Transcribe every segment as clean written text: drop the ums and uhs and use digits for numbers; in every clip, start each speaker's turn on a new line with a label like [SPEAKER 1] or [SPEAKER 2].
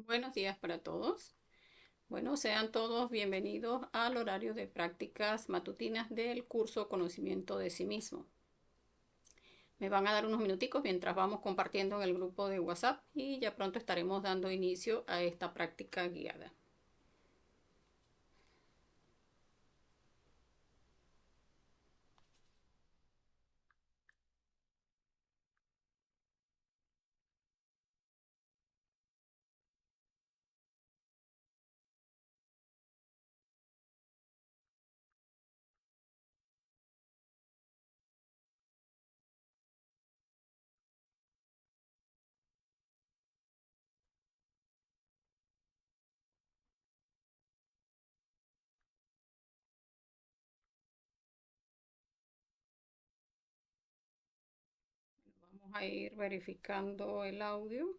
[SPEAKER 1] Buenos días para todos. Bueno, sean todos bienvenidos al horario de prácticas matutinas del curso Conocimiento de sí mismo. Me van a dar unos minuticos mientras vamos compartiendo en el grupo de WhatsApp y ya pronto estaremos dando inicio a esta práctica guiada. Vamos a ir verificando el audio.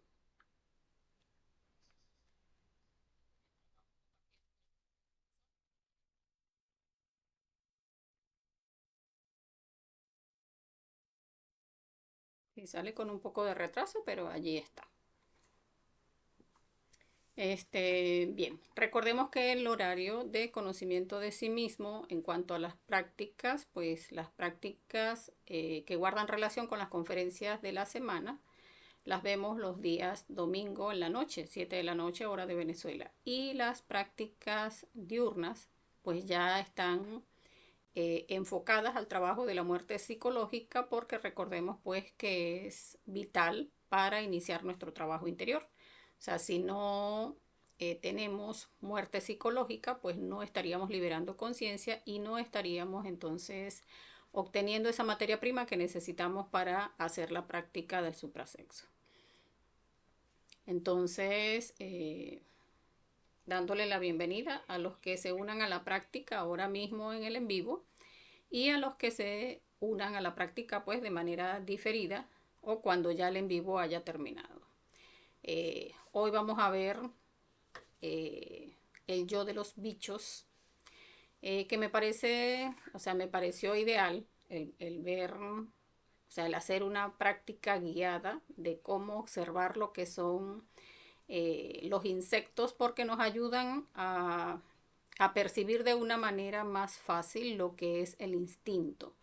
[SPEAKER 1] Y sale con un poco de retraso, pero allí está. Bien, recordemos que el horario de conocimiento de sí mismo en cuanto a las prácticas, pues las prácticas que guardan relación con las conferencias de la semana, las vemos los días domingo en la noche, 7 de la noche, hora de Venezuela. Y las prácticas diurnas, pues ya están enfocadas al trabajo de la muerte psicológica, porque recordemos pues que es vital para iniciar nuestro trabajo interior. O sea, si no tenemos muerte psicológica, pues no estaríamos liberando conciencia y no estaríamos entonces obteniendo esa materia prima que necesitamos para hacer la práctica del suprasexo. Entonces, dándole la bienvenida a los que se unan a la práctica ahora mismo en el en vivo y a los que se unan a la práctica pues de manera diferida o cuando ya el en vivo haya terminado. Hoy vamos a ver el yo de los bichos, que me parece, o sea, me pareció ideal el ver, o sea, el hacer una práctica guiada de cómo observar lo que son los insectos porque nos ayudan a percibir de una manera más fácil lo que es el instinto.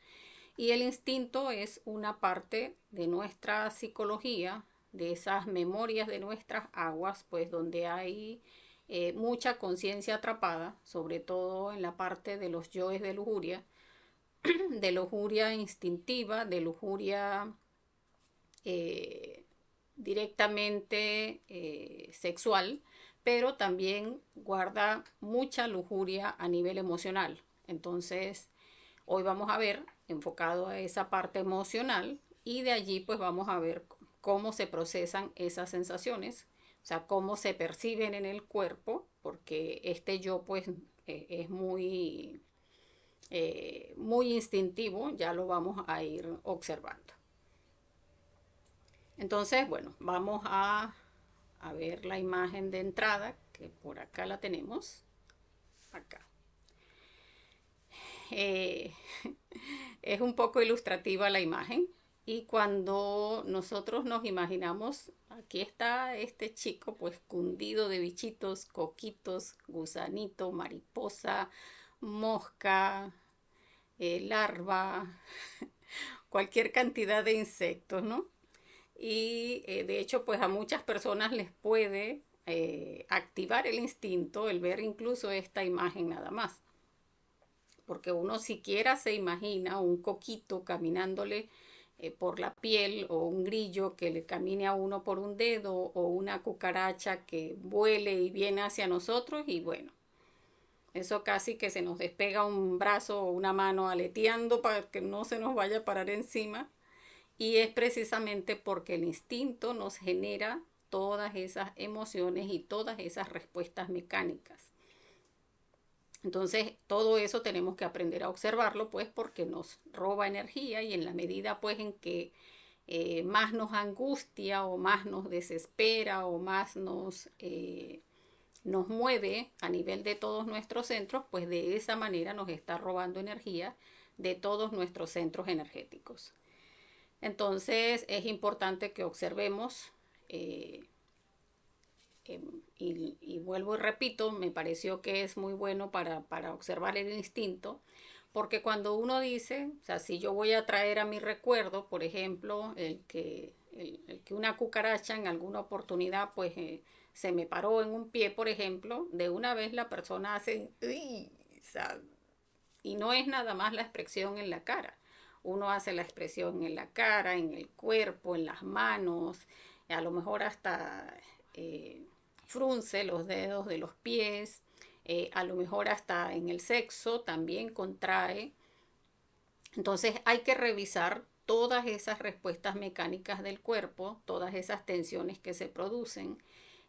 [SPEAKER 1] Y el instinto es una parte de nuestra psicología, de esas memorias de nuestras aguas, pues donde hay mucha conciencia atrapada, sobre todo en la parte de los yoes de lujuria instintiva, de lujuria eh, directamente sexual, pero también guarda mucha lujuria a nivel emocional. Entonces, hoy vamos a ver enfocado a esa parte emocional y de allí pues vamos a ver cómo se procesan esas sensaciones, o sea, cómo se perciben en el cuerpo, porque este yo pues es muy instintivo, ya lo vamos a ir observando. Entonces, bueno, vamos a ver la imagen de entrada, que por acá la tenemos, acá. Eh, es un poco ilustrativa la imagen y cuando nosotros nos imaginamos, aquí está este chico pues cundido de bichitos, coquitos, gusanito, mariposa, mosca, larva, cualquier cantidad de insectos, ¿no? Y de hecho pues a muchas personas les puede activar el instinto el ver incluso esta imagen nada más, porque uno siquiera se imagina un coquito caminándole por la piel o un grillo que le camine a uno por un dedo o una cucaracha que vuele y viene hacia nosotros y bueno, eso casi que se nos despega un brazo o una mano aleteando para que no se nos vaya a parar encima. Y es precisamente porque el instinto nos genera todas esas emociones y todas esas respuestas mecánicas. Entonces, todo eso tenemos que aprender a observarlo, pues, porque nos roba energía y en la medida, pues, en que más nos angustia o más nos desespera o más nos mueve a nivel de todos nuestros centros, pues de esa manera nos está robando energía de todos nuestros centros energéticos. Entonces es importante que observemos y vuelvo y repito, me pareció que es muy bueno para observar el instinto, porque cuando uno dice, o sea, si yo voy a traer a mi recuerdo, por ejemplo, el que una cucaracha en alguna oportunidad pues se me paró en un pie, por ejemplo, de una vez la persona hace, "Uy", o sea, y no es nada más la expresión en la cara. Uno hace la expresión en la cara, en el cuerpo, en las manos, a lo mejor hasta eh, frunce los dedos de los pies, a lo mejor hasta en el sexo también contrae. Entonces hay que revisar todas esas respuestas mecánicas del cuerpo, todas esas tensiones que se producen,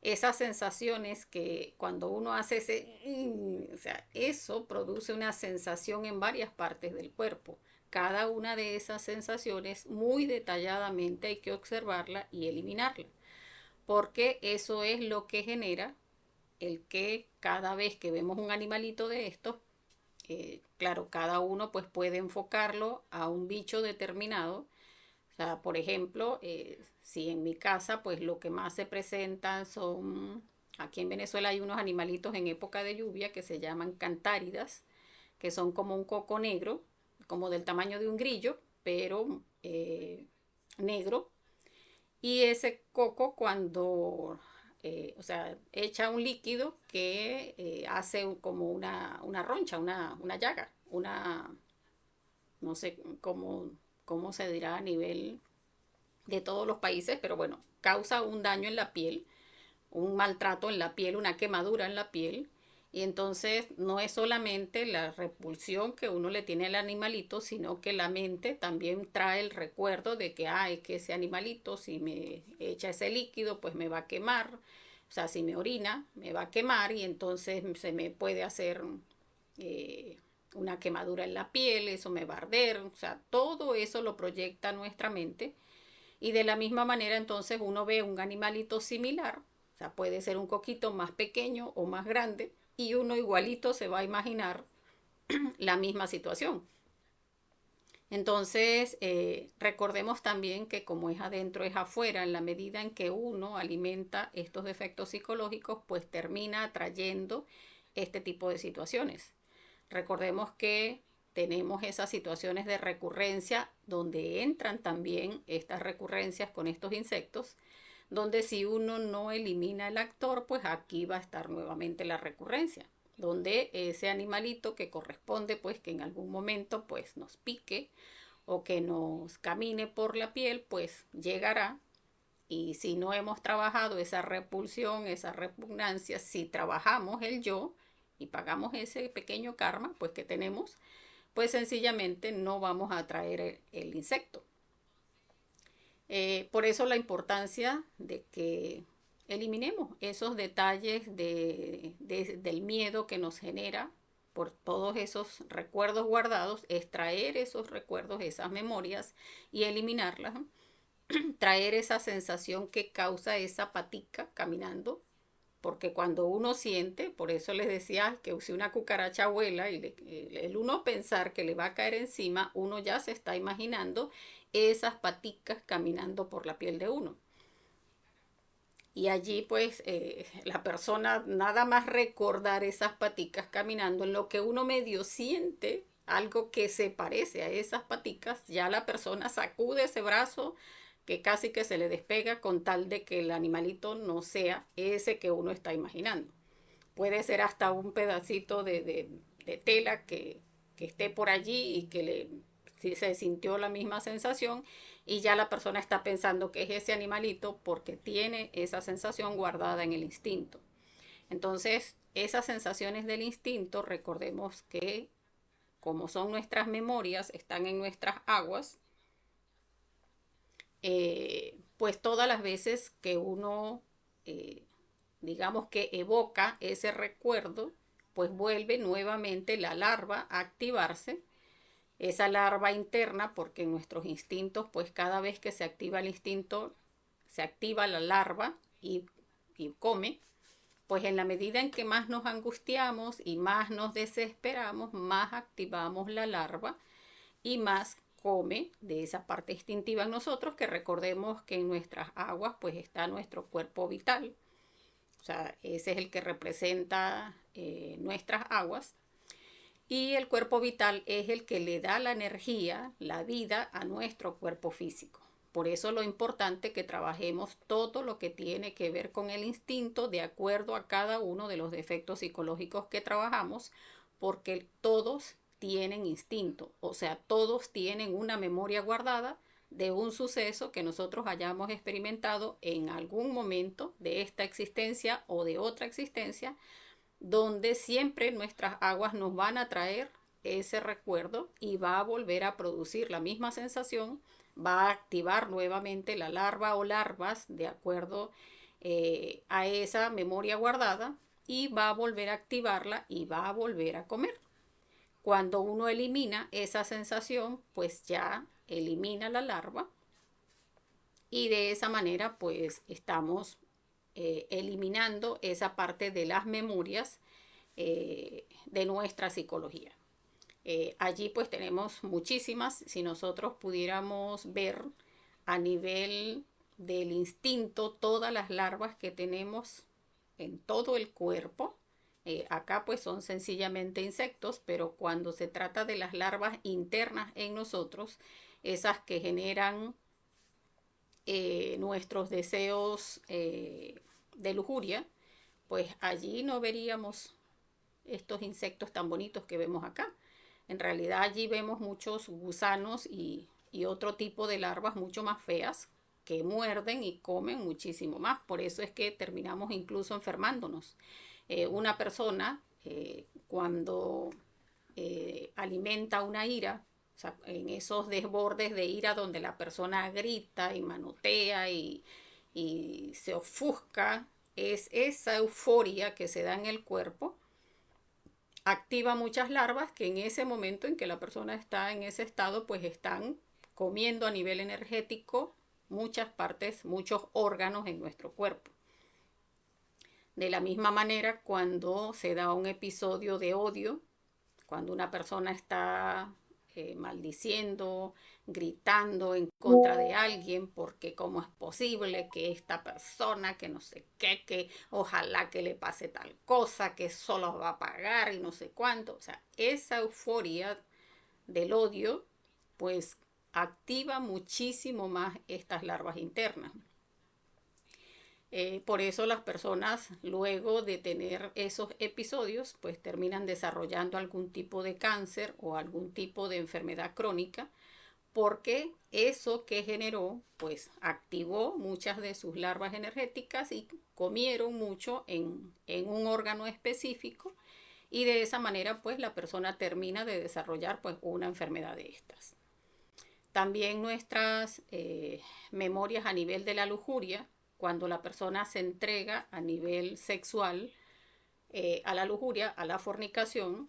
[SPEAKER 1] esas sensaciones que cuando uno hace o sea, eso produce una sensación en varias partes del cuerpo. Cada una de esas sensaciones muy detalladamente hay que observarla y eliminarla, porque eso es lo que genera el que cada vez que vemos un animalito de estos, claro, cada uno pues puede enfocarlo a un bicho determinado. O sea, por ejemplo, si en mi casa pues lo que más se presentan son, aquí en Venezuela hay unos animalitos en época de lluvia que se llaman cantáridas, que son como un coco negro, como del tamaño de un grillo, pero negro. Y ese coco cuando, o sea, echa un líquido que hace como una roncha, una llaga, no sé cómo se dirá a nivel de todos los países, pero bueno, causa un daño en la piel, un maltrato en la piel, una quemadura en la piel. Y entonces no es solamente la repulsión que uno le tiene al animalito, sino que la mente también trae el recuerdo de que, es que ese animalito, si me echa ese líquido, pues me va a quemar. O sea, si me orina, me va a quemar y entonces se me puede hacer eh, una quemadura en la piel, eso me va a arder. O sea, todo eso lo proyecta nuestra mente y de la misma manera entonces uno ve un animalito similar, o sea, puede ser un coquito más pequeño o más grande, y uno igualito se va a imaginar la misma situación. Entonces, recordemos también que como es adentro es afuera, en la medida en que uno alimenta estos defectos psicológicos, pues termina atrayendo este tipo de situaciones. Recordemos que tenemos esas situaciones de recurrencia donde entran también estas recurrencias con estos insectos, donde si uno no elimina el actor, pues aquí va a estar nuevamente la recurrencia, donde ese animalito que corresponde pues que en algún momento pues nos pique o que nos camine por la piel, pues llegará. Y si no hemos trabajado esa repulsión, esa repugnancia, si trabajamos el yo y pagamos ese pequeño karma pues que tenemos, pues sencillamente no vamos a atraer el insecto. Por eso la importancia de que eliminemos esos detalles del miedo que nos genera por todos esos recuerdos guardados, extraer esos recuerdos, esas memorias y eliminarlas, traer esa sensación que causa esa patica caminando, porque cuando uno siente, por eso les decía que si una cucaracha vuela y el uno pensar que le va a caer encima, uno ya se está imaginando esas paticas caminando por la piel de uno. Y allí pues la persona nada más recordar esas paticas caminando, en lo que uno medio siente algo que se parece a esas paticas, ya la persona sacude ese brazo que casi que se le despega con tal de que el animalito no sea ese que uno está imaginando. Puede ser hasta un pedacito de tela que esté por allí y que si se sintió la misma sensación y ya la persona está pensando que es ese animalito porque tiene esa sensación guardada en el instinto. Entonces, esas sensaciones del instinto, recordemos que como son nuestras memorias, están en nuestras aguas, pues todas las veces que uno, digamos que evoca ese recuerdo, pues vuelve nuevamente la larva a activarse, esa larva interna, porque en nuestros instintos, pues cada vez que se activa el instinto, se activa la larva y come, pues en la medida en que más nos angustiamos y más nos desesperamos, más activamos la larva y más come de esa parte instintiva en nosotros, que recordemos que en nuestras aguas pues está nuestro cuerpo vital, O sea, ese es el que representa nuestras aguas. Y el cuerpo vital es el que le da la energía, la vida a nuestro cuerpo físico. Por eso lo importante que trabajemos todo lo que tiene que ver con el instinto de acuerdo a cada uno de los defectos psicológicos que trabajamos, porque todos tienen instinto, o sea, todos tienen una memoria guardada de un suceso que nosotros hayamos experimentado en algún momento de esta existencia o de otra existencia, donde siempre nuestras aguas nos van a traer ese recuerdo y va a volver a producir la misma sensación, va a activar nuevamente la larva o larvas de acuerdo a esa memoria guardada y va a volver a activarla y va a volver a comer. Cuando uno elimina esa sensación, pues ya elimina la larva y de esa manera pues estamos eliminando esa parte de las memorias de nuestra psicología. Allí pues tenemos muchísimas, si nosotros pudiéramos ver a nivel del instinto todas las larvas que tenemos en todo el cuerpo. Acá pues son sencillamente insectos, pero cuando se trata de las larvas internas en nosotros, esas que generan nuestros deseos de lujuria, pues allí no veríamos estos insectos tan bonitos que vemos acá. En realidad allí vemos muchos gusanos y otro tipo de larvas mucho más feas que muerden y comen muchísimo más. Por eso es que terminamos incluso enfermándonos. Una persona cuando alimenta una ira, o sea, en esos desbordes de ira donde la persona grita y manotea y se ofusca, es esa euforia que se da en el cuerpo, activa muchas larvas que en ese momento en que la persona está en ese estado, pues están comiendo a nivel energético muchas partes, muchos órganos en nuestro cuerpo. De la misma manera, cuando se da un episodio de odio, cuando una persona está maldiciendo, gritando en contra de alguien, porque cómo es posible que esta persona, que no sé qué, que ojalá que le pase tal cosa, que solo va a pagar y no sé cuánto. O sea, esa euforia del odio, pues activa muchísimo más estas larvas internas. Por eso las personas luego de tener esos episodios pues terminan desarrollando algún tipo de cáncer o algún tipo de enfermedad crónica porque eso que generó pues activó muchas de sus larvas energéticas y comieron mucho en un órgano específico y de esa manera pues la persona termina de desarrollar pues una enfermedad de estas. También nuestras memorias a nivel de la lujuria, cuando la persona se entrega a nivel sexual a la lujuria, a la fornicación,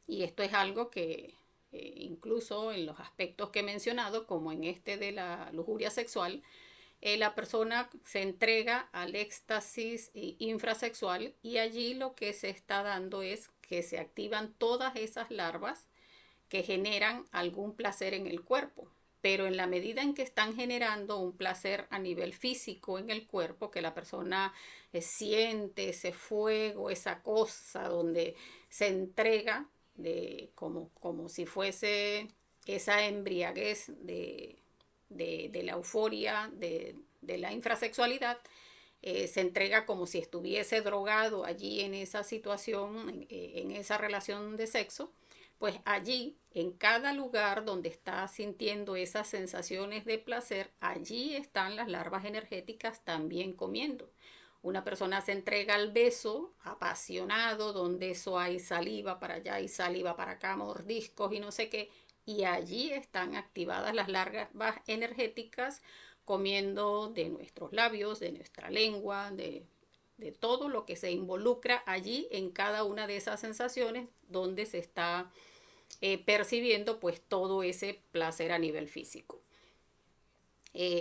[SPEAKER 1] y esto es algo que incluso en los aspectos que he mencionado, como en este de la lujuria sexual, la persona se entrega al éxtasis infrasexual y allí lo que se está dando es que se activan todas esas larvas que generan algún placer en el cuerpo. Pero en la medida en que están generando un placer a nivel físico en el cuerpo, que la persona siente ese fuego, esa cosa donde se entrega como si fuese esa embriaguez de la euforia de la infrasexualidad, se entrega como si estuviese drogado allí en esa situación, en esa relación de sexo, pues allí, en cada lugar donde está sintiendo esas sensaciones de placer, allí están las larvas energéticas también comiendo. Una persona se entrega al beso apasionado, donde eso hay saliva para allá y saliva para acá, mordiscos y no sé qué, y allí están activadas las larvas energéticas comiendo de nuestros labios, de nuestra lengua, de todo lo que se involucra allí en cada una de esas sensaciones donde se está percibiendo pues todo ese placer a nivel físico.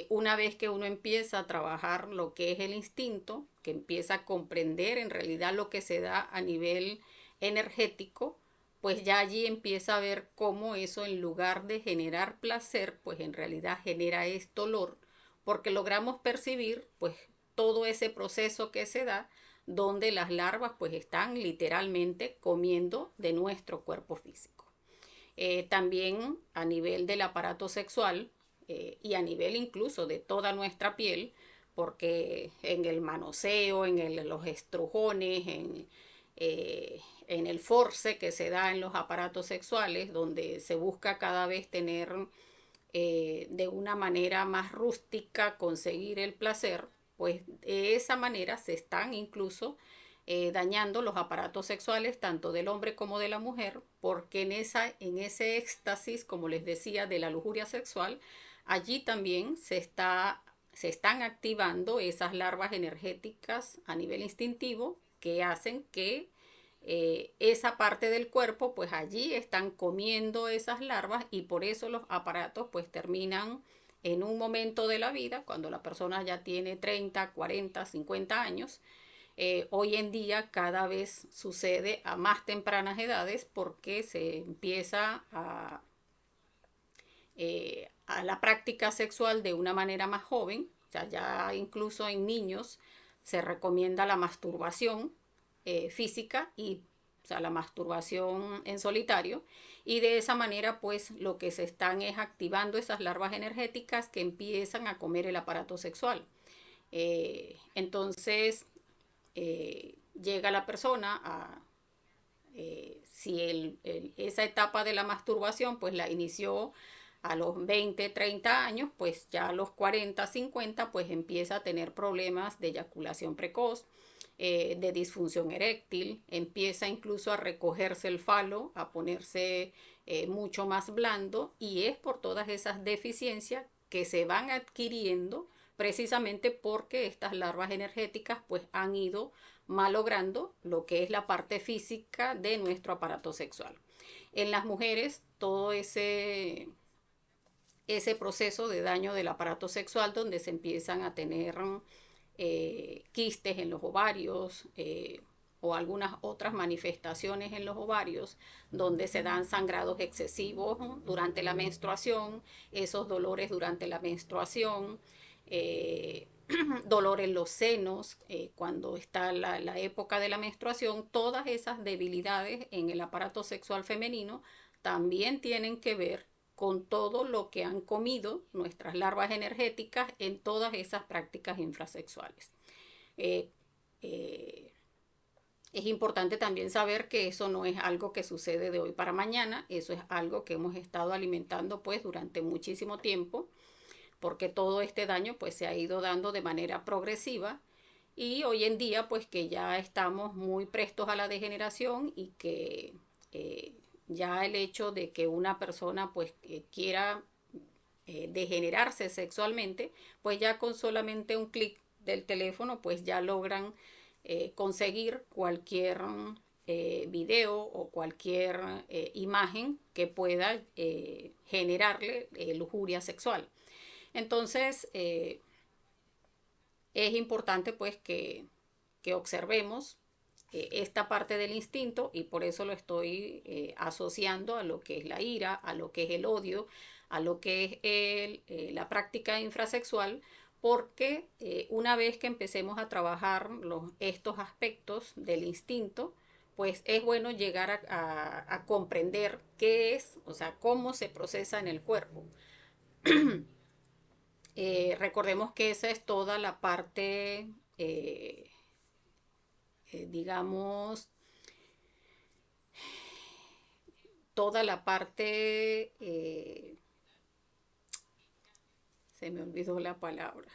[SPEAKER 1] Una vez que uno empieza a trabajar lo que es el instinto, que empieza a comprender en realidad lo que se da a nivel energético, pues ya allí empieza a ver cómo eso en lugar de generar placer, pues en realidad genera es dolor, porque logramos percibir pues todo ese proceso que se da donde las larvas pues están literalmente comiendo de nuestro cuerpo físico. También a nivel del aparato sexual y a nivel incluso de toda nuestra piel, porque en el manoseo, los estrujones, en el force que se da en los aparatos sexuales, donde se busca cada vez tener de una manera más rústica conseguir el placer, pues de esa manera se están incluso dañando los aparatos sexuales tanto del hombre como de la mujer, porque en ese éxtasis, como les decía, de la lujuria sexual, allí también se están activando esas larvas energéticas a nivel instintivo que hacen que esa parte del cuerpo, pues allí están comiendo esas larvas y por eso los aparatos pues terminan en un momento de la vida, cuando la persona ya tiene 30, 40, 50 años. Hoy en día cada vez sucede a más tempranas edades porque se empieza a la práctica sexual de una manera más joven. O sea, ya incluso en niños se recomienda la masturbación física y o sea, la masturbación en solitario, y de esa manera pues lo que se están es activando esas larvas energéticas que empiezan a comer el aparato sexual. Entonces llega la persona a, si esa etapa de la masturbación pues la inició a los 20, 30 años, pues ya a los 40, 50 pues empieza a tener problemas de eyaculación precoz, de disfunción eréctil, empieza incluso a recogerse el falo, a ponerse mucho más blando, y es por todas esas deficiencias que se van adquiriendo precisamente porque estas larvas energéticas pues han ido malogrando lo que es la parte física de nuestro aparato sexual. En las mujeres todo ese proceso de daño del aparato sexual donde se empiezan a tener quistes en los ovarios o algunas otras manifestaciones en los ovarios donde se dan sangrados excesivos durante la menstruación, esos dolores durante la menstruación, dolor en los senos, cuando está la época de la menstruación, todas esas debilidades en el aparato sexual femenino también tienen que ver con todo lo que han comido nuestras larvas energéticas en todas esas prácticas infrasexuales. Eh, eh, es importante también saber que eso no es algo que sucede de hoy para mañana, eso es algo que hemos estado alimentando pues durante muchísimo tiempo, porque todo este daño pues se ha ido dando de manera progresiva y hoy en día pues que ya estamos muy prestos a la degeneración y que ya el hecho de que una persona pues quiera degenerarse sexualmente, pues ya con solamente un clic del teléfono pues ya logran conseguir cualquier video o cualquier imagen que pueda generarle lujuria sexual. Entonces, es importante pues que observemos esta parte del instinto y por eso lo estoy asociando a lo que es la ira, a lo que es el odio, a lo que es la práctica infrasexual, porque una vez que empecemos a trabajar estos aspectos del instinto, pues es bueno llegar a comprender qué es, o sea, cómo se procesa en el cuerpo. Recordemos que esa es toda la parte, digamos, toda la parte, se me olvidó la palabra,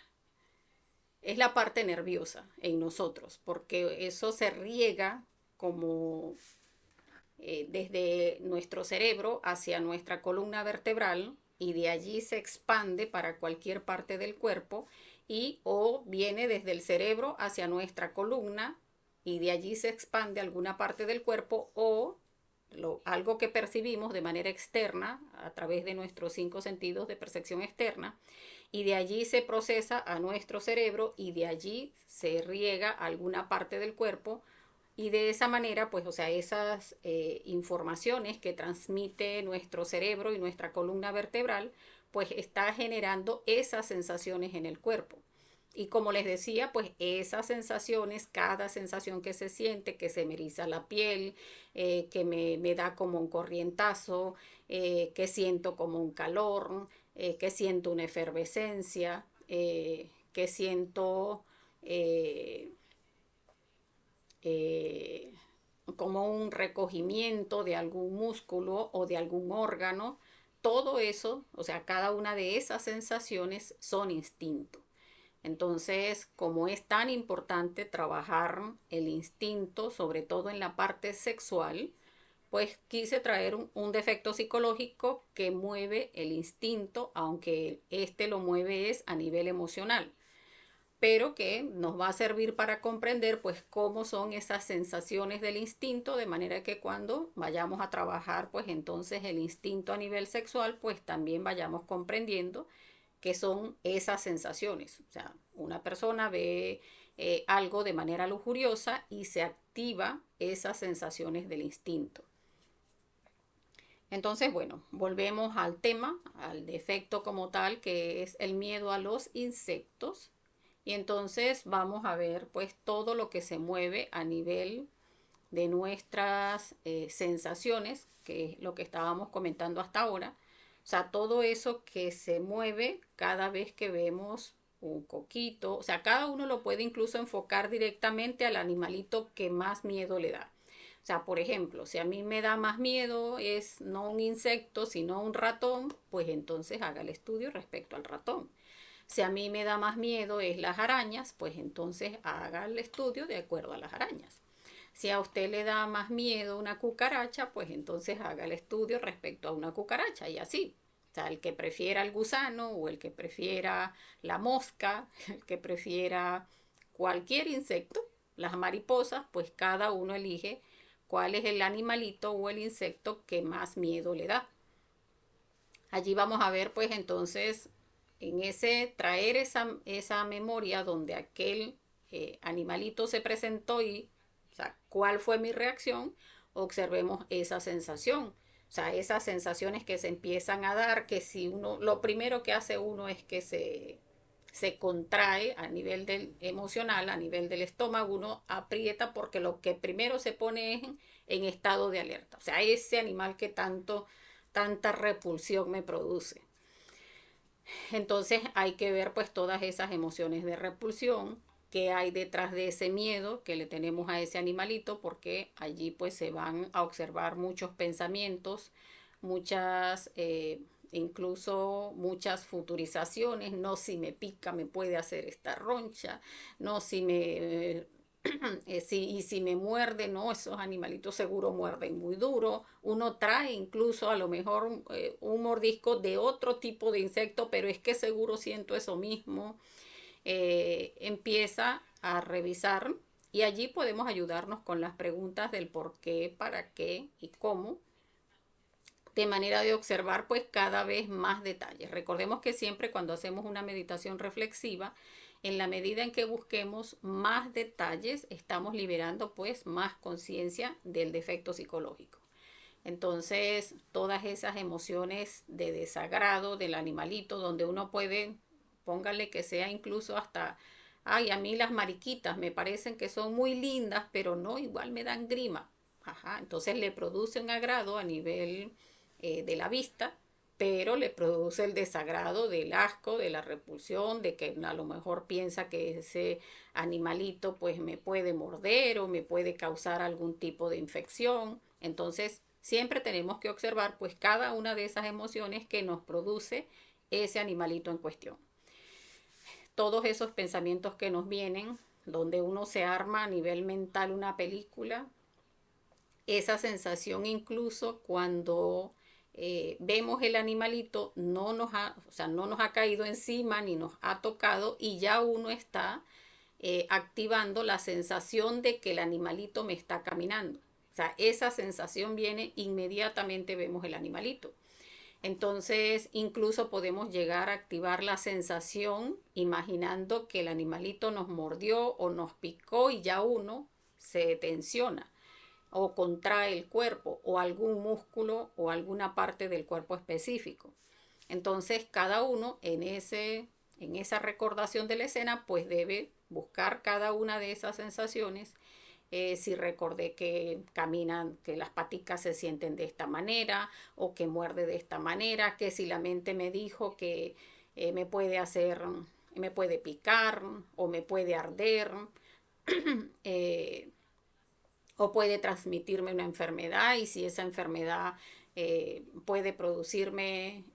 [SPEAKER 1] es la parte nerviosa en nosotros, porque eso se riega como desde nuestro cerebro hacia nuestra columna vertebral y de allí se expande para cualquier parte del cuerpo y o viene desde el cerebro hacia nuestra columna y de allí se expande alguna parte del cuerpo o algo que percibimos de manera externa a través de nuestros 5 sentidos de percepción externa y de allí se procesa a nuestro cerebro y de allí se riega alguna parte del cuerpo y de esa manera, pues, o sea, esas informaciones que transmite nuestro cerebro y nuestra columna vertebral, pues está generando esas sensaciones en el cuerpo. Y como les decía, pues esas sensaciones, cada sensación que se siente, que se me eriza la piel, que me da como un corrientazo, que siento como un calor, que siento una efervescencia, que siento eh, eh, como un recogimiento de algún músculo o de algún órgano, todo eso, o sea, cada una de esas sensaciones son instintos. Entonces, como es tan importante trabajar el instinto, sobre todo en la parte sexual, pues quise traer un defecto psicológico que mueve el instinto, aunque este lo mueve es a nivel emocional, pero que nos va a servir para comprender pues cómo son esas sensaciones del instinto, de manera que cuando vayamos a trabajar pues entonces el instinto a nivel sexual, pues también vayamos comprendiendo qué son esas sensaciones. O sea, una persona ve algo de manera lujuriosa y se activa esas sensaciones del instinto. Entonces, bueno, volvemos al tema, al defecto como tal, que es el miedo a los insectos. Y entonces vamos a ver pues todo lo que se mueve a nivel de nuestras sensaciones, que es lo que estábamos comentando hasta ahora. O sea, todo eso que se mueve cada vez que vemos un coquito. O sea, cada uno lo puede incluso enfocar directamente al animalito que más miedo le da. O sea, por ejemplo, si a mí me da más miedo es no un insecto, sino un ratón, pues entonces haga el estudio respecto al ratón. Si a mí me da más miedo es las arañas, pues entonces haga el estudio de acuerdo a las arañas. Si a usted le da más miedo una cucaracha, pues entonces haga el estudio respecto a una cucaracha y así. O sea, el que prefiera el gusano o el que prefiera la mosca, el que prefiera cualquier insecto, las mariposas, pues cada uno elige cuál es el animalito o el insecto que más miedo le da. Allí vamos a ver pues entonces en ese traer esa memoria donde aquel animalito se presentó y, o sea, cuál fue mi reacción, observemos esa sensación. O sea, esas sensaciones que se empiezan a dar, que si uno, lo primero que hace uno es que se contrae a nivel del emocional, a nivel del estómago, uno aprieta porque lo que primero se pone es en estado de alerta. O sea, ese animal que tanta repulsión me produce. Entonces hay que ver pues todas esas emociones de repulsión que hay detrás de ese miedo que le tenemos a ese animalito, porque allí pues se van a observar muchos pensamientos, muchas, incluso muchas futurizaciones, no si me pica me puede hacer esta roncha, no si me y si me muerde, no, esos animalitos seguro muerden muy duro. Uno trae incluso a lo mejor un mordisco de otro tipo de insecto, pero es que seguro siento eso mismo. Empieza a revisar y allí podemos ayudarnos con las preguntas del por qué, para qué y cómo, de manera de observar pues cada vez más detalles. Recordemos que siempre cuando hacemos una meditación reflexiva, en la medida en que busquemos más detalles, estamos liberando pues más conciencia del defecto psicológico. Entonces, todas esas emociones de desagrado del animalito, donde uno puede, póngale que sea incluso hasta, ay, a mí las mariquitas me parecen que son muy lindas, pero no, igual me dan grima. Ajá, entonces le produce un agrado a nivel de la vista, pero le produce el desagrado del asco, de la repulsión, de que a lo mejor piensa que ese animalito pues me puede morder o me puede causar algún tipo de infección. Entonces, siempre tenemos que observar pues cada una de esas emociones que nos produce ese animalito en cuestión. Todos esos pensamientos que nos vienen, donde uno se arma a nivel mental una película, esa sensación incluso cuando vemos el animalito no nos ha, o sea, no nos ha caído encima ni nos ha tocado y ya uno está activando la sensación de que el animalito me está caminando. O sea, esa sensación viene inmediatamente vemos el animalito. Entonces, incluso podemos llegar a activar la sensación imaginando que el animalito nos mordió o nos picó y ya uno se tensiona o contrae el cuerpo o algún músculo o alguna parte del cuerpo específico. Entonces, cada uno en ese en esa recordación de la escena, pues debe buscar cada una de esas sensaciones. Si recordé que caminan, que las paticas se sienten de esta manera o que muerde de esta manera, que si la mente me dijo que me puede hacer, me puede picar o me puede arder, eh, o puede transmitirme una enfermedad y si esa enfermedad puede producirme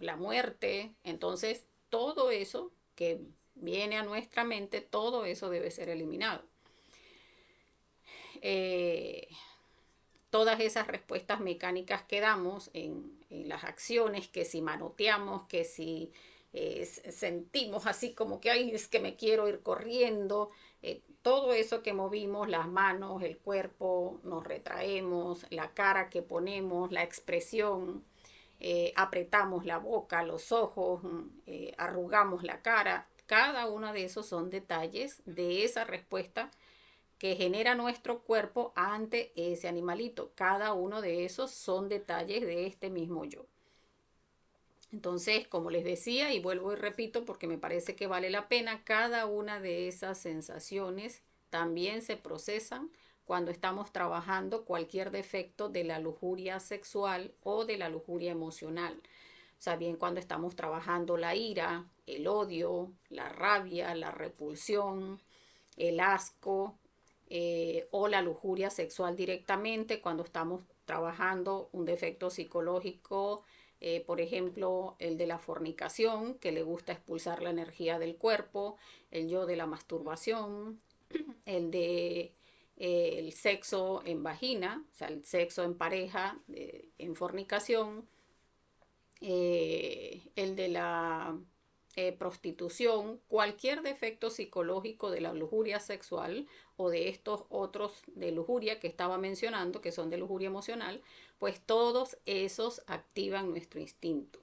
[SPEAKER 1] la muerte. Entonces, todo eso que viene a nuestra mente, todo eso debe ser eliminado. Eh, Todas esas respuestas mecánicas que damos en las acciones, que si manoteamos, que si sentimos así como que, ay, es que me quiero ir corriendo, todo eso que movimos, las manos, el cuerpo, nos retraemos, la cara que ponemos, la expresión, apretamos la boca, los ojos, arrugamos la cara, cada uno de esos son detalles de esa respuesta que genera nuestro cuerpo ante ese animalito. Cada uno de esos son detalles de este mismo yo. Entonces, como les decía, y vuelvo y repito porque me parece que vale la pena, cada una de esas sensaciones también se procesan cuando estamos trabajando cualquier defecto de la lujuria sexual o de la lujuria emocional. O sea, bien cuando estamos trabajando la ira, el odio, la rabia, la repulsión, el asco, o la lujuria sexual directamente cuando estamos trabajando un defecto psicológico, por ejemplo, el de la fornicación, que le gusta expulsar la energía del cuerpo, el yo de la masturbación, el de el sexo en vagina, o sea, el sexo en pareja, en fornicación, el de la prostitución, cualquier defecto psicológico de la lujuria sexual o de estos otros de lujuria que estaba mencionando, que son de lujuria emocional, pues todos esos activan nuestro instinto.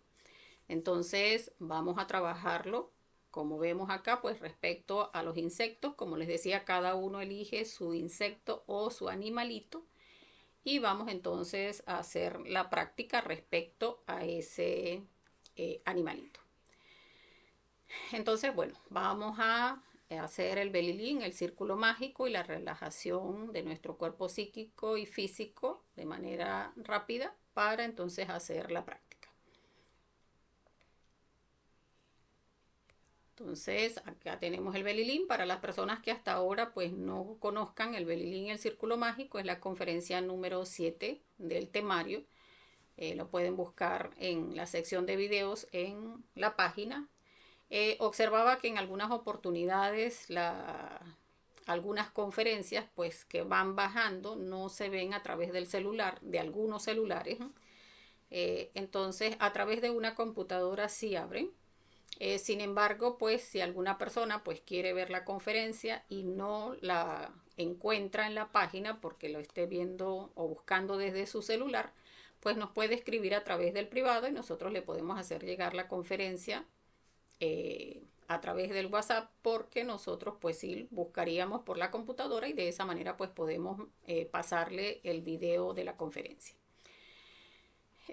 [SPEAKER 1] Entonces vamos a trabajarlo, como vemos acá, pues respecto a los insectos, como les decía, cada uno elige su insecto o su animalito y vamos entonces a hacer la práctica respecto a ese animalito. Entonces, bueno, vamos a hacer el belilín, el círculo mágico y la relajación de nuestro cuerpo psíquico y físico de manera rápida para entonces hacer la práctica. Entonces, acá tenemos el belilín. Para las personas que hasta ahora pues no conozcan el belilín y el círculo mágico, es la conferencia número 7 del temario. Lo pueden buscar en la sección de videos en la página. Observaba que en algunas oportunidades algunas conferencias pues que van bajando no se ven a través del celular, de algunos celulares. Entonces a través de una computadora sí abren. Sin embargo, pues si alguna persona pues quiere ver la conferencia y no la encuentra en la página porque lo esté viendo o buscando desde su celular, pues nos puede escribir a través del privado y nosotros le podemos hacer llegar la conferencia a través del WhatsApp porque nosotros pues sí buscaríamos por la computadora y de esa manera pues podemos pasarle el video de la conferencia.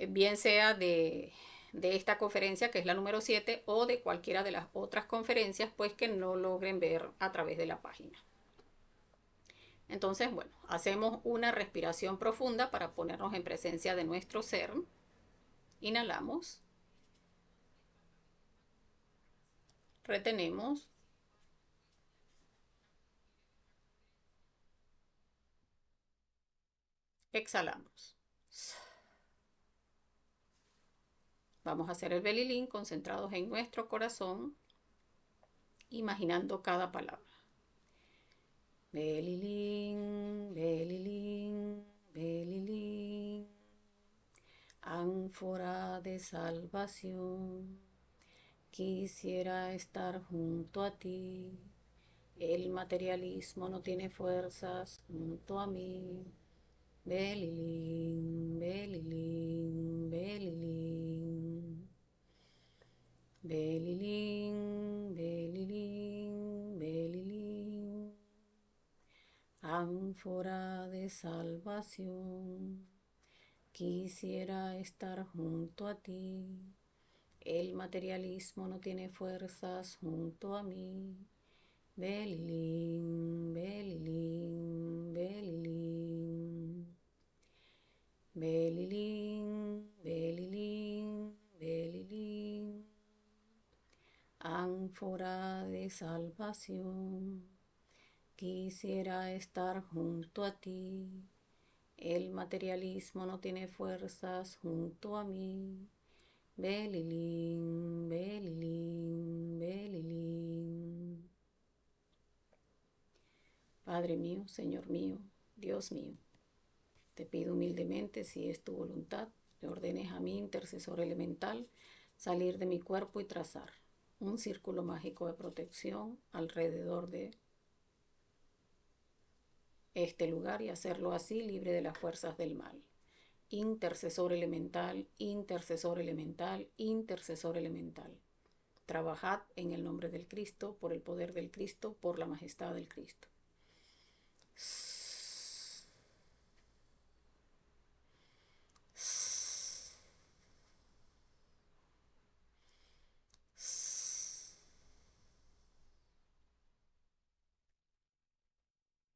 [SPEAKER 1] Bien sea de esta conferencia que es la número 7 o de cualquiera de las otras conferencias pues que no logren ver a través de la página. Entonces, bueno, hacemos una respiración profunda para ponernos en presencia de nuestro ser. Inhalamos, retenemos, exhalamos. Vamos a hacer el belilín concentrados en nuestro corazón, imaginando cada palabra. Belilín, belilín, belilín, ánfora de salvación. Quisiera estar junto a ti. El materialismo no tiene fuerzas junto a mí. Belilín, belilín, belilín. Belilín, belilín, belilín. Ánfora de salvación. Quisiera estar junto a ti. El materialismo no tiene fuerzas junto a mí. Belilín, belilín, belilín. Belilín, belilín, belilín. Ánfora de salvación. Quisiera estar junto a ti. El materialismo no tiene fuerzas junto a mí. Belilín, belilín, belilín. Padre mío, Señor mío, Dios mío, te pido humildemente, si es tu voluntad, le ordenes a mi intercesor elemental salir de mi cuerpo y trazar un círculo mágico de protección alrededor de este lugar y hacerlo así libre de las fuerzas del mal. Intercesor elemental, intercesor elemental, intercesor elemental. Trabajad en el nombre del Cristo, por el poder del Cristo, por la majestad del Cristo.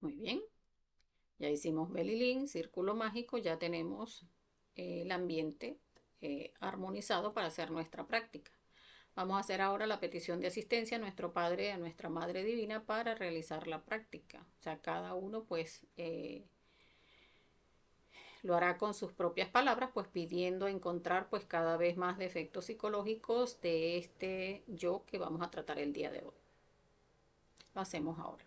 [SPEAKER 1] Muy bien, ya hicimos Belilín, círculo mágico, ya tenemos el ambiente armonizado para hacer nuestra práctica. Vamos a hacer ahora la petición de asistencia a nuestro Padre y a nuestra Madre Divina para realizar la práctica. O sea, cada uno pues lo hará con sus propias palabras, pues pidiendo encontrar pues cada vez más defectos psicológicos de este yo que vamos a tratar el día de hoy. Lo hacemos ahora.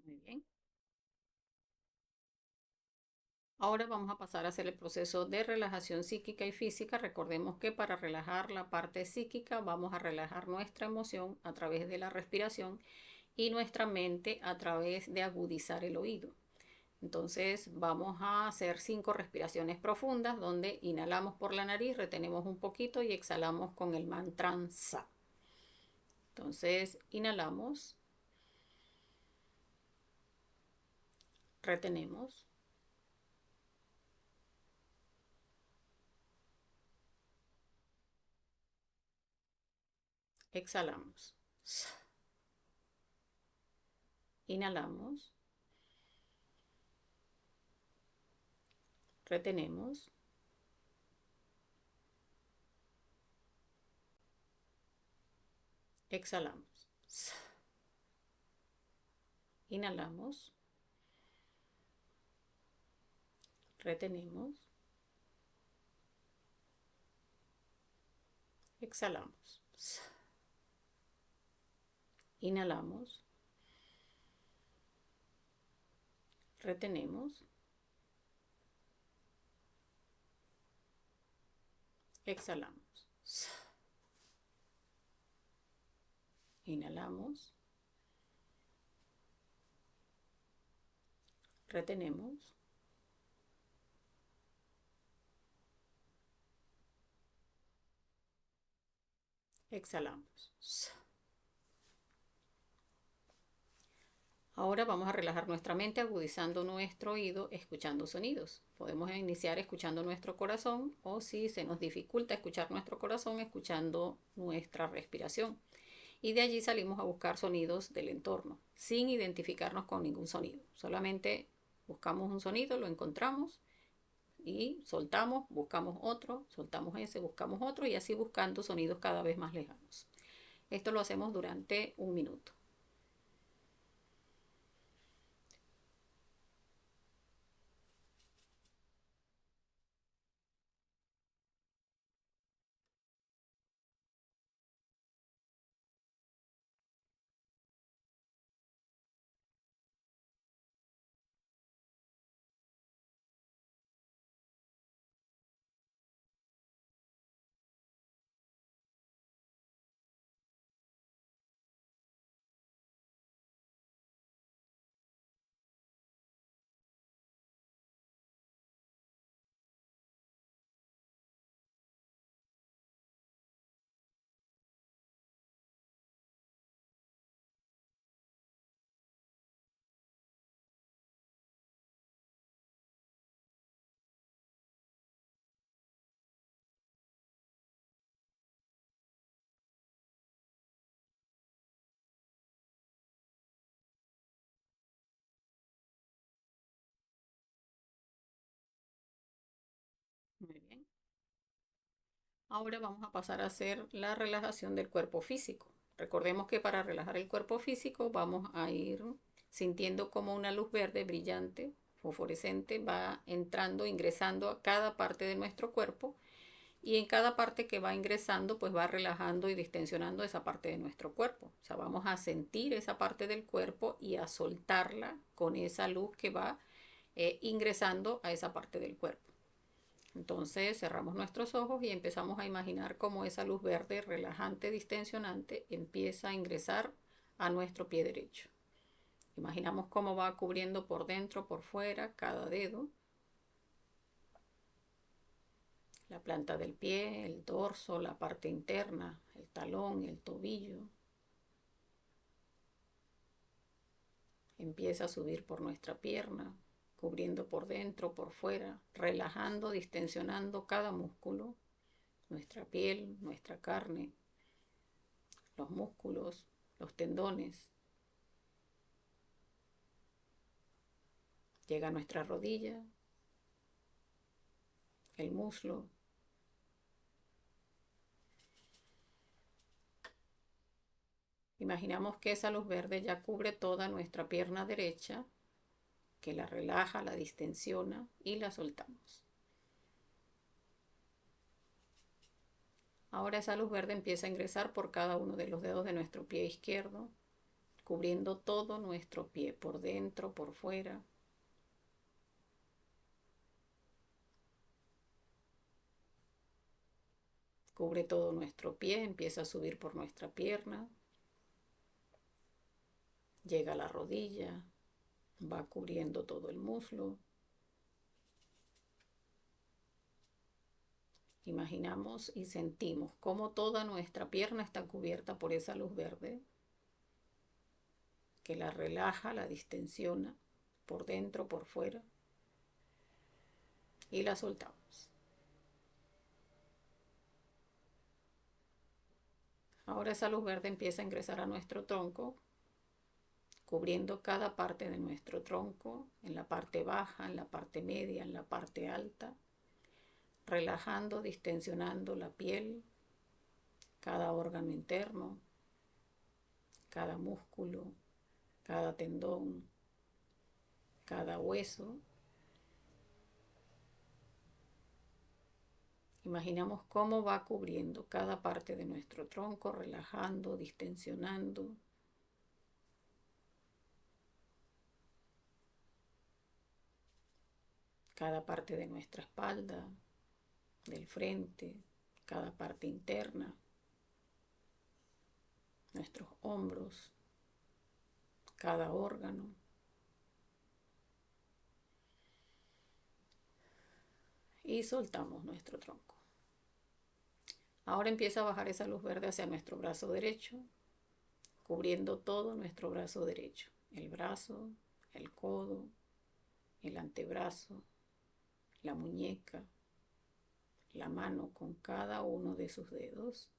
[SPEAKER 1] Muy bien. Ahora vamos a pasar a hacer el proceso de relajación psíquica y física. Recordemos que para relajar la parte psíquica vamos a relajar nuestra emoción a través de la respiración y nuestra mente a través de agudizar el oído. Entonces vamos a hacer 5 respiraciones profundas donde inhalamos por la nariz, retenemos un poquito y exhalamos con el mantra Sa. Entonces inhalamos, retenemos, exhalamos. Sa. Inhalamos, retenemos, exhalamos. Sa. Inhalamos, retenemos, exhalamos. Sa. Inhalamos, retenemos, exhalamos. Sa. Inhalamos, retenemos, exhalamos. Sa. Ahora vamos a relajar nuestra mente agudizando nuestro oído, escuchando sonidos. Podemos iniciar escuchando nuestro corazón o si se nos dificulta escuchar nuestro corazón, escuchando nuestra respiración. Y de allí salimos a buscar sonidos del entorno, sin identificarnos con ningún sonido. Solamente buscamos un sonido, lo encontramos y soltamos, buscamos otro, soltamos ese, buscamos otro y así buscando sonidos cada vez más lejanos. Esto lo hacemos durante 1 minuto. Ahora vamos a pasar a hacer la relajación del cuerpo físico. Recordemos que para relajar el cuerpo físico vamos a ir sintiendo como una luz verde brillante, fosforescente, va entrando, ingresando a cada parte de nuestro cuerpo y en cada parte que va ingresando pues va relajando y distensionando esa parte de nuestro cuerpo. O sea, vamos a sentir esa parte del cuerpo y a soltarla con esa luz que va ingresando a esa parte del cuerpo. Entonces cerramos nuestros ojos y empezamos a imaginar cómo esa luz verde relajante, distensionante, empieza a ingresar a nuestro pie derecho. Imaginamos cómo va cubriendo por dentro, por fuera, cada dedo, la planta del pie, el dorso, la parte interna, el talón, el tobillo. Empieza a subir por nuestra pierna, cubriendo por dentro, por fuera, relajando, distensionando cada músculo, nuestra piel, nuestra carne, los músculos, los tendones. Llega a nuestra rodilla, el muslo. Imaginamos que esa luz verde ya cubre toda nuestra pierna derecha, que la relaja, la distensiona y la soltamos. Ahora esa luz verde empieza a ingresar por cada uno de los dedos de nuestro pie izquierdo, cubriendo todo nuestro pie, por dentro, por fuera. Cubre todo nuestro pie, empieza a subir por nuestra pierna, llega a la rodilla, va cubriendo todo el muslo. Imaginamos y sentimos cómo toda nuestra pierna está cubierta por esa luz verde que la relaja, la distensiona por dentro, por fuera y la soltamos. Ahora esa luz verde empieza a ingresar a nuestro tronco, cubriendo cada parte de nuestro tronco, en la parte baja, en la parte media, en la parte alta, relajando, distensionando la piel, cada órgano interno, cada músculo, cada tendón, cada hueso. Imaginamos cómo va cubriendo cada parte de nuestro tronco, relajando, distensionando. Cada parte de nuestra espalda, del frente, cada parte interna, nuestros hombros, cada órgano. Y soltamos nuestro tronco. Ahora empieza a bajar esa luz verde hacia nuestro brazo derecho, cubriendo todo nuestro brazo derecho. El brazo, el codo, el antebrazo, la muñeca, la mano con cada uno de sus dedos.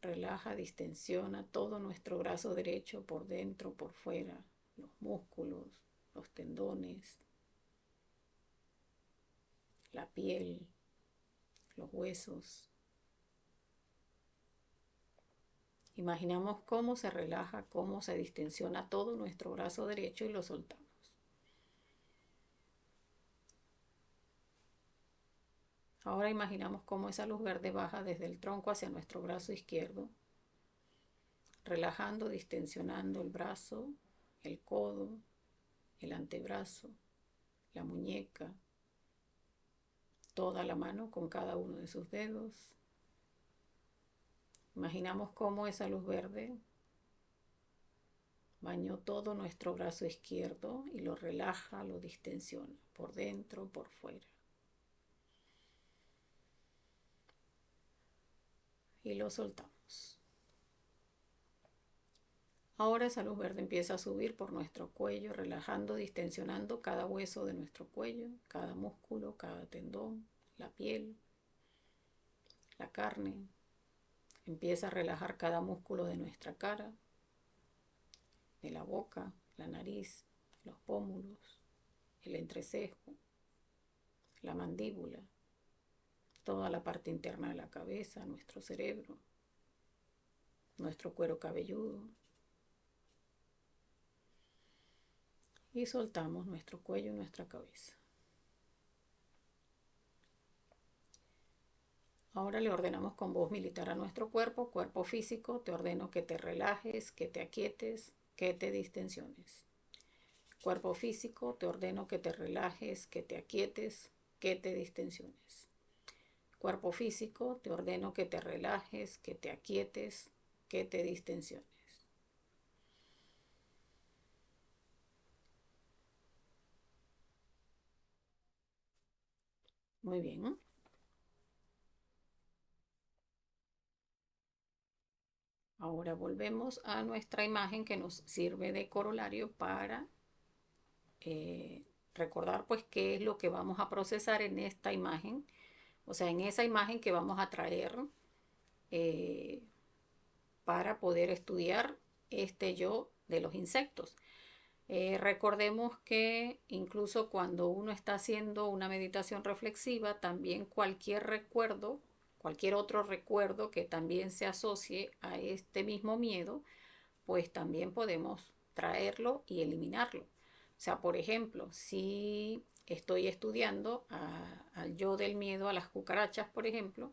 [SPEAKER 1] Relaja, distensiona todo nuestro brazo derecho por dentro, por fuera, los músculos, los tendones, la piel, los huesos. Imaginamos cómo se relaja, cómo se distensiona todo nuestro brazo derecho y lo soltamos. Ahora imaginamos cómo esa luz verde baja desde el tronco hacia nuestro brazo izquierdo, relajando, distensionando el brazo, el codo, el antebrazo, la muñeca, toda la mano con cada uno de sus dedos. Imaginamos cómo esa luz verde bañó todo nuestro brazo izquierdo y lo relaja, lo distensiona, por dentro, por fuera. Y lo soltamos. Ahora esa luz verde empieza a subir por nuestro cuello, relajando, distensionando cada hueso de nuestro cuello, cada músculo, cada tendón, la piel, la carne. Empieza a relajar cada músculo de nuestra cara, de la boca, la nariz, los pómulos, el entrecejo, la mandíbula, toda la parte interna de la cabeza, nuestro cerebro, nuestro cuero cabelludo. Y soltamos nuestro cuello y nuestra cabeza. Ahora le ordenamos con voz militar a nuestro cuerpo, cuerpo físico, te ordeno que te relajes, que te aquietes, que te distensiones. Cuerpo físico, te ordeno que te relajes, que te aquietes, que te distensiones. Cuerpo físico, te ordeno que te relajes, que te aquietes, que te distensiones. Muy bien. Ahora volvemos a nuestra imagen que nos sirve de corolario para eh, recordar pues qué es lo que vamos a procesar en esta imagen, o sea, en esa imagen que vamos a traer eh, para poder estudiar este yo de los insectos. Recordemos que incluso cuando uno está haciendo una meditación reflexiva, también cualquier recuerdo, cualquier otro recuerdo que también se asocie a este mismo miedo, pues también podemos traerlo y eliminarlo. O sea, por ejemplo, si estoy estudiando al yo del miedo a las cucarachas, por ejemplo,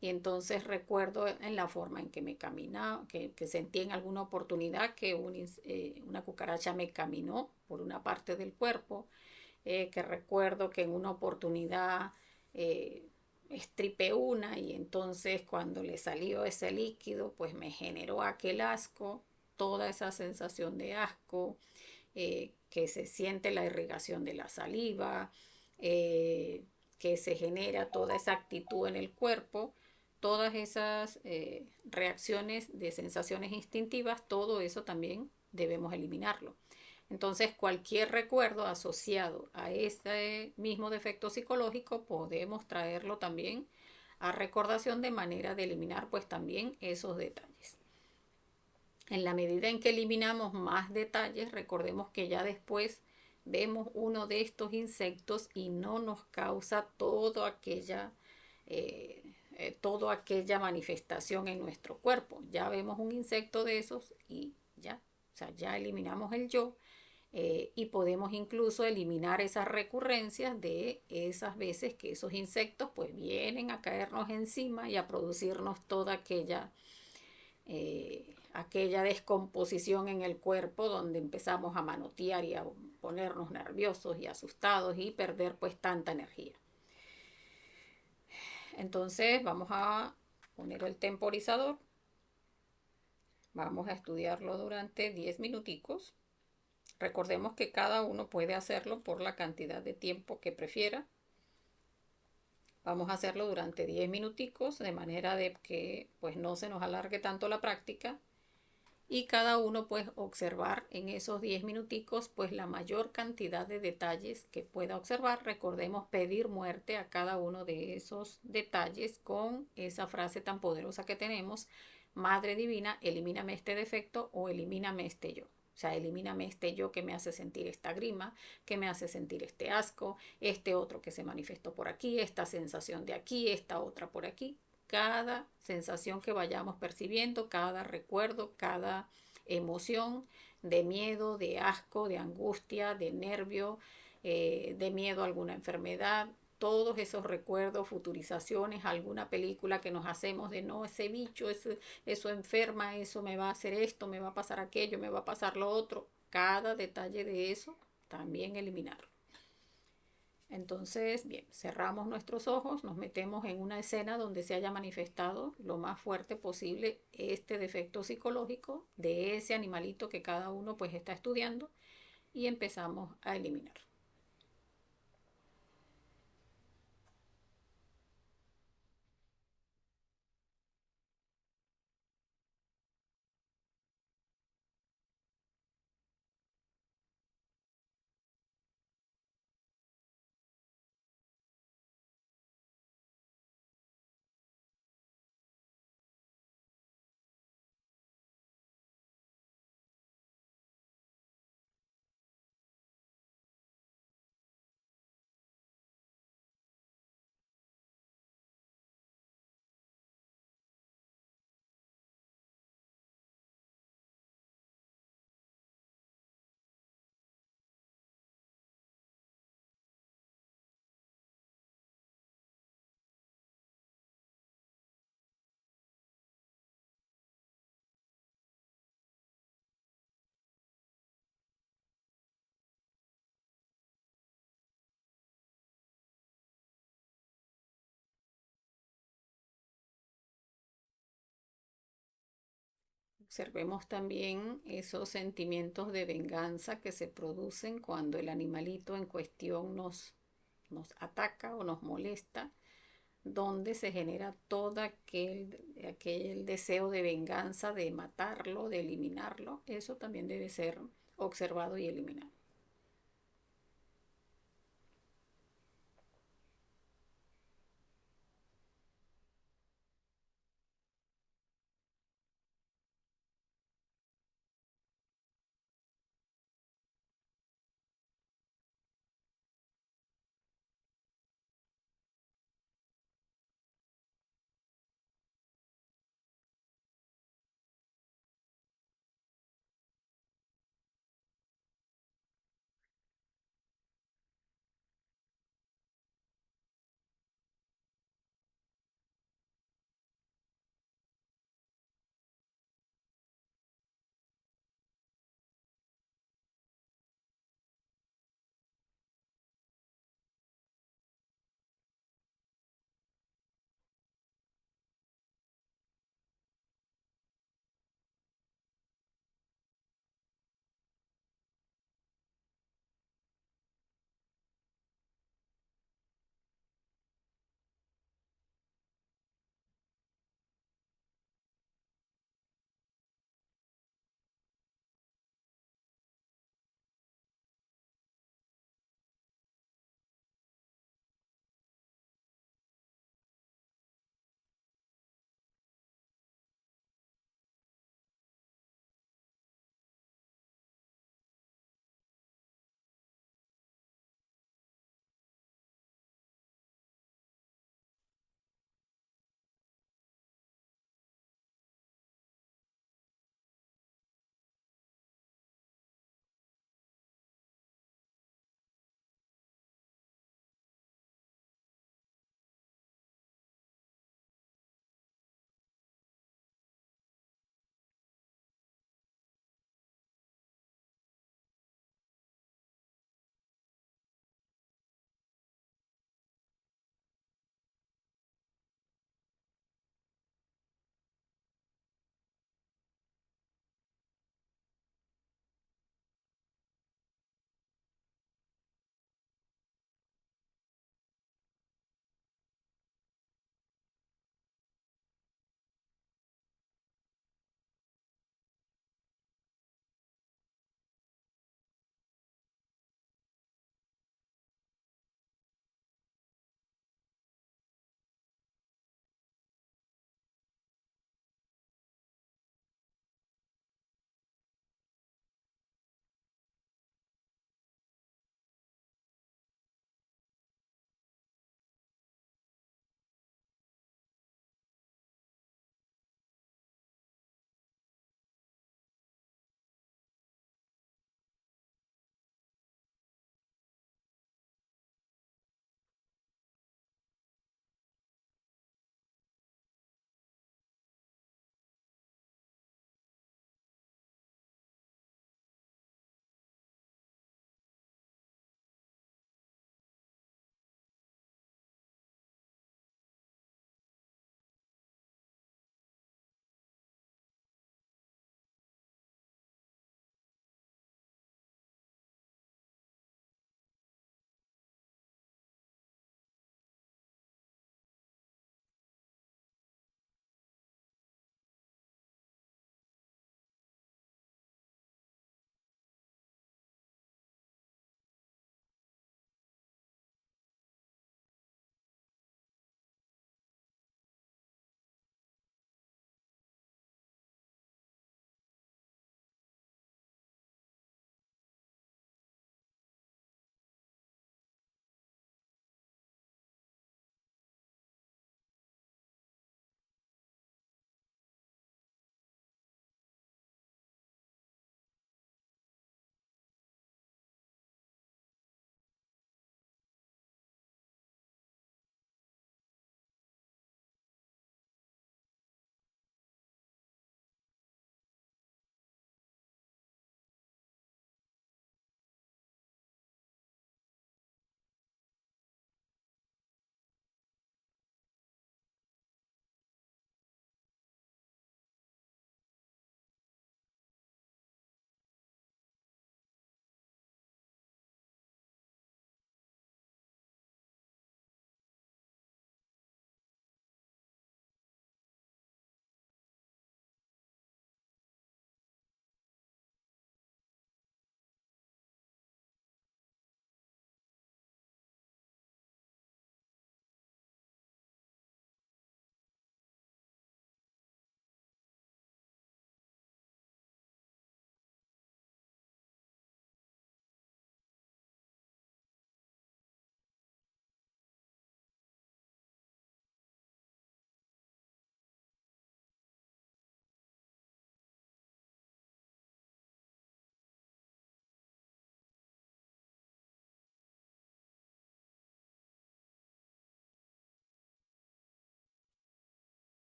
[SPEAKER 1] y entonces recuerdo en la forma en que me caminaba, que sentí en alguna oportunidad que una cucaracha me caminó por una parte del cuerpo, que recuerdo que en una oportunidad estripé una y entonces cuando le salió ese líquido, pues me generó aquel asco, toda esa sensación de asco, que se siente la irrigación de la saliva, que se genera toda esa actitud en el cuerpo, todas esas reacciones de sensaciones instintivas, todo eso también debemos eliminarlo. Entonces, cualquier recuerdo asociado a este mismo defecto psicológico podemos traerlo también a recordación de manera de eliminar pues también esos detalles. En la medida en que eliminamos más detalles, recordemos que ya después vemos uno de estos insectos y no nos causa toda aquella manifestación en nuestro cuerpo. Ya vemos un insecto de esos y ya, o sea, ya eliminamos el yo, y podemos incluso eliminar esas recurrencias de esas veces que esos insectos pues vienen a caernos encima y a producirnos toda aquella descomposición en el cuerpo donde empezamos a manotear y a ponernos nerviosos y asustados y perder pues tanta energía. Entonces vamos a poner el temporizador, vamos a estudiarlo durante 10 minuticos. Recordemos que cada uno puede hacerlo por la cantidad de tiempo que prefiera. Vamos a hacerlo durante 10 minuticos de manera de que pues no se nos alargue tanto la práctica y cada uno pues observar en esos 10 minuticos pues la mayor cantidad de detalles que pueda observar. Recordemos pedir muerte a cada uno de esos detalles con esa frase tan poderosa que tenemos: Madre Divina, elimíname este defecto o elimíname este yo. O sea, elimíname este yo que me hace sentir esta grima, que me hace sentir este asco, este otro que se manifestó por aquí, esta sensación de aquí, esta otra por aquí. Cada sensación que vayamos percibiendo, cada recuerdo, cada emoción de miedo, de asco, de angustia, de nervio, de miedo a alguna enfermedad, todos esos recuerdos, futurizaciones, alguna película que nos hacemos de no, ese bicho, eso enferma, eso me va a hacer esto, me va a pasar aquello, me va a pasar lo otro. Cada detalle de eso también eliminarlo. Entonces, bien, cerramos nuestros ojos, nos metemos en una escena donde se haya manifestado lo más fuerte posible este defecto psicológico de ese animalito que cada uno pues está estudiando y empezamos a eliminar. Observemos también esos sentimientos de venganza que se producen cuando el animalito en cuestión nos ataca o nos molesta, donde se genera todo aquel deseo de venganza, de matarlo, de eliminarlo. Eso también debe ser observado y eliminado.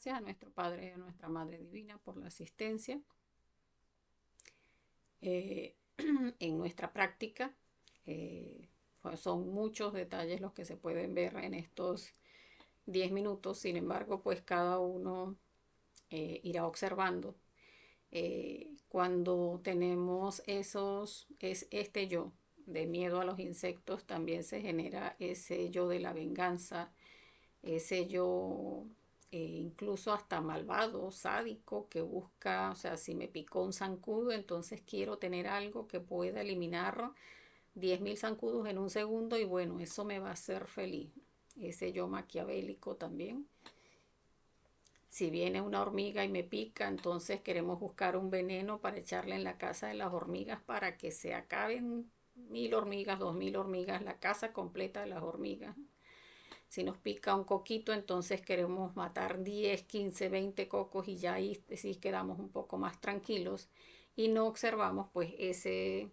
[SPEAKER 1] gracias a nuestro Padre y a nuestra Madre Divina por la asistencia eh, en nuestra práctica. Pues son muchos detalles los que se pueden ver en estos 10 minutos, sin embargo, pues cada uno irá observando. Cuando tenemos este yo de miedo a los insectos, también se genera ese yo de la venganza, ese yo incluso hasta malvado, sádico, que busca, o sea, si me picó un zancudo, entonces quiero tener algo que pueda eliminar 10.000 zancudos en un segundo y bueno, eso me va a hacer feliz. Ese yo maquiavélico también. Si viene una hormiga y me pica, entonces queremos buscar un veneno para echarle en la casa de las hormigas para que se acaben 1.000 hormigas, 2.000 hormigas, la casa completa de las hormigas. Si nos pica un coquito, entonces queremos matar 10, 15, 20 cocos y ya ahí sí quedamos un poco más tranquilos y no observamos pues ese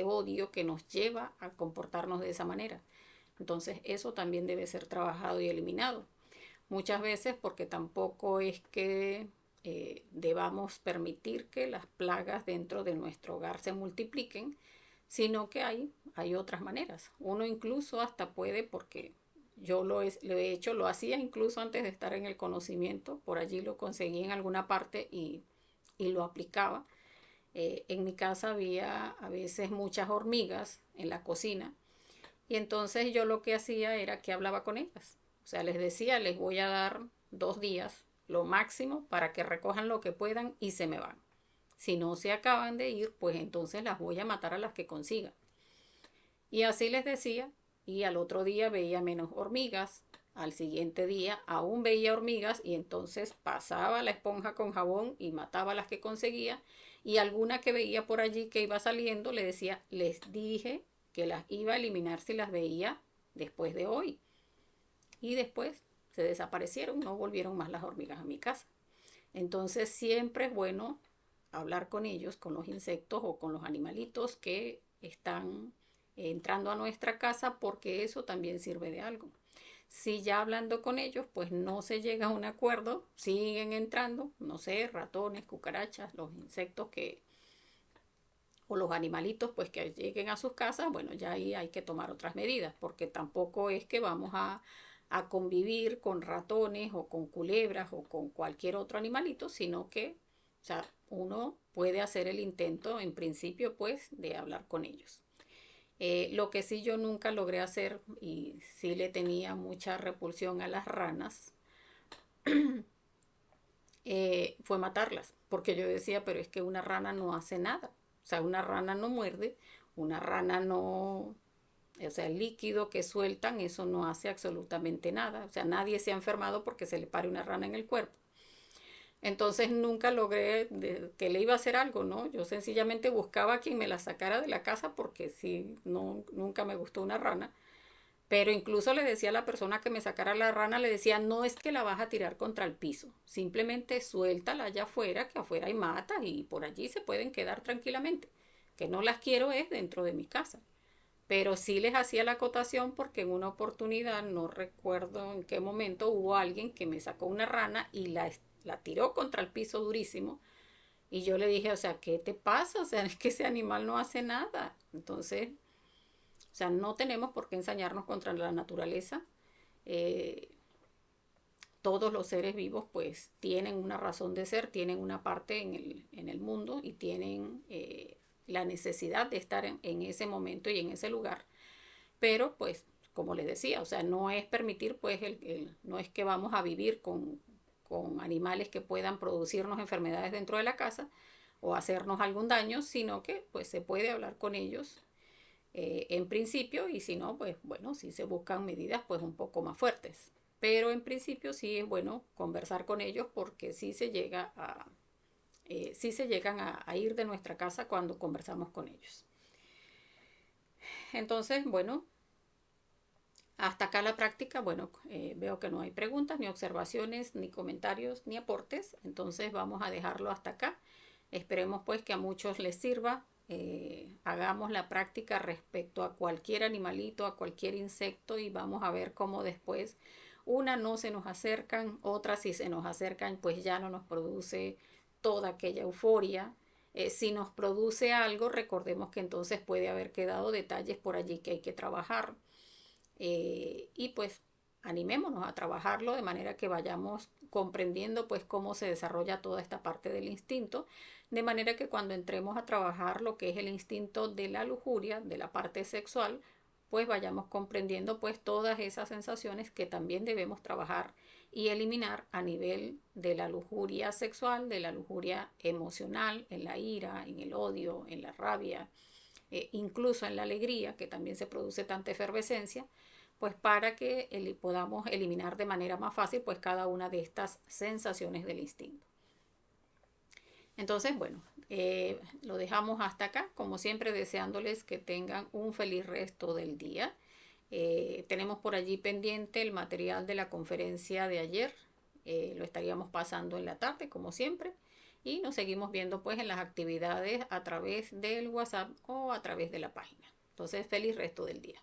[SPEAKER 1] odio que nos lleva a comportarnos de esa manera. Entonces eso también debe ser trabajado y eliminado. Muchas veces porque tampoco es que debamos permitir que las plagas dentro de nuestro hogar se multipliquen, sino que hay otras maneras. Uno incluso hasta puede, porque yo lo he hecho, lo hacía incluso antes de estar en el conocimiento, por allí lo conseguí en alguna parte y lo aplicaba. En mi casa había a veces muchas hormigas en la cocina y entonces yo lo que hacía era que hablaba con ellas. O sea, les decía, les voy a dar 2 días, lo máximo, para que recojan lo que puedan y se me van. Si no se acaban de ir, pues entonces las voy a matar a las que consiga. Y así les decía, y al otro día veía menos hormigas, al siguiente día aún veía hormigas y entonces pasaba la esponja con jabón y mataba las que conseguía y alguna que veía por allí que iba saliendo le decía, les dije que las iba a eliminar si las veía después de hoy. Y después se desaparecieron, no volvieron más las hormigas a mi casa. Entonces siempre es bueno hablar con ellos, con los insectos o con los animalitos que están entrando a nuestra casa porque eso también sirve de algo. Si ya hablando con ellos, pues no se llega a un acuerdo, siguen entrando, no sé, ratones, cucarachas, los insectos que o los animalitos pues que lleguen a sus casas, bueno, ya ahí hay que tomar otras medidas, porque tampoco es que vamos a convivir con ratones o con culebras o con cualquier otro animalito, sino que, o sea, uno puede hacer el intento en principio pues de hablar con ellos. Lo que sí yo nunca logré hacer y sí le tenía mucha repulsión a las ranas fue matarlas, porque yo decía, pero es que una rana no hace nada, o sea, una rana no muerde, una rana no, o sea, el líquido que sueltan, eso no hace absolutamente nada, o sea, nadie se ha enfermado porque se le pare una rana en el cuerpo. Entonces nunca logré que le iba a hacer algo, ¿no? Yo sencillamente buscaba a quien me la sacara de la casa porque sí, no, nunca me gustó una rana. Pero incluso le decía a la persona que me sacara la rana, le decía, no es que la vas a tirar contra el piso, simplemente suéltala allá afuera, que afuera hay matas y por allí se pueden quedar tranquilamente. Que no las quiero es dentro de mi casa. Pero sí les hacía la acotación porque en una oportunidad, no recuerdo en qué momento, hubo alguien que me sacó una rana y la tiró contra el piso durísimo. Y yo le dije, o sea, ¿qué te pasa? O sea, es que ese animal no hace nada. Entonces, o sea, no tenemos por qué ensañarnos contra la naturaleza. Eh, todos los seres vivos pues tienen una razón de ser, tienen una parte en el mundo y tienen la necesidad de estar en ese momento y en ese lugar. Pero pues, como les decía, o sea, no es permitir pues, no es que vamos a vivir con animales que puedan producirnos enfermedades dentro de la casa o hacernos algún daño, sino que pues se puede hablar con ellos en principio y si no, pues bueno, si se buscan medidas pues un poco más fuertes. Pero en principio sí es bueno conversar con ellos porque sí se llegan a ir de nuestra casa cuando conversamos con ellos. Entonces, bueno, hasta acá la práctica. Bueno, veo que no hay preguntas, ni observaciones, ni comentarios, ni aportes. Entonces vamos a dejarlo hasta acá. Esperemos pues que a muchos les sirva. Hagamos la práctica respecto a cualquier animalito, a cualquier insecto y vamos a ver cómo después Una no se nos acercan, otras si se nos acercan pues ya no nos produce toda aquella euforia. Si nos produce algo, recordemos que entonces puede haber quedado detalles por allí que hay que trabajar. Y pues animémonos a trabajarlo de manera que vayamos comprendiendo pues cómo se desarrolla toda esta parte del instinto, de manera que cuando entremos a trabajar lo que es el instinto de la lujuria, de la parte sexual, pues vayamos comprendiendo pues todas esas sensaciones que también debemos trabajar y eliminar a nivel de la lujuria sexual, de la lujuria emocional, en la ira, en el odio, en la rabia, incluso en la alegría, que también se produce tanta efervescencia, pues para que podamos eliminar de manera más fácil pues cada una de estas sensaciones del instinto. Entonces, bueno, lo dejamos hasta acá, como siempre deseándoles que tengan un feliz resto del día. Tenemos por allí pendiente el material de la conferencia de ayer, lo estaríamos pasando en la tarde, como siempre, y nos seguimos viendo pues en las actividades a través del WhatsApp o a través de la página. Entonces, feliz resto del día.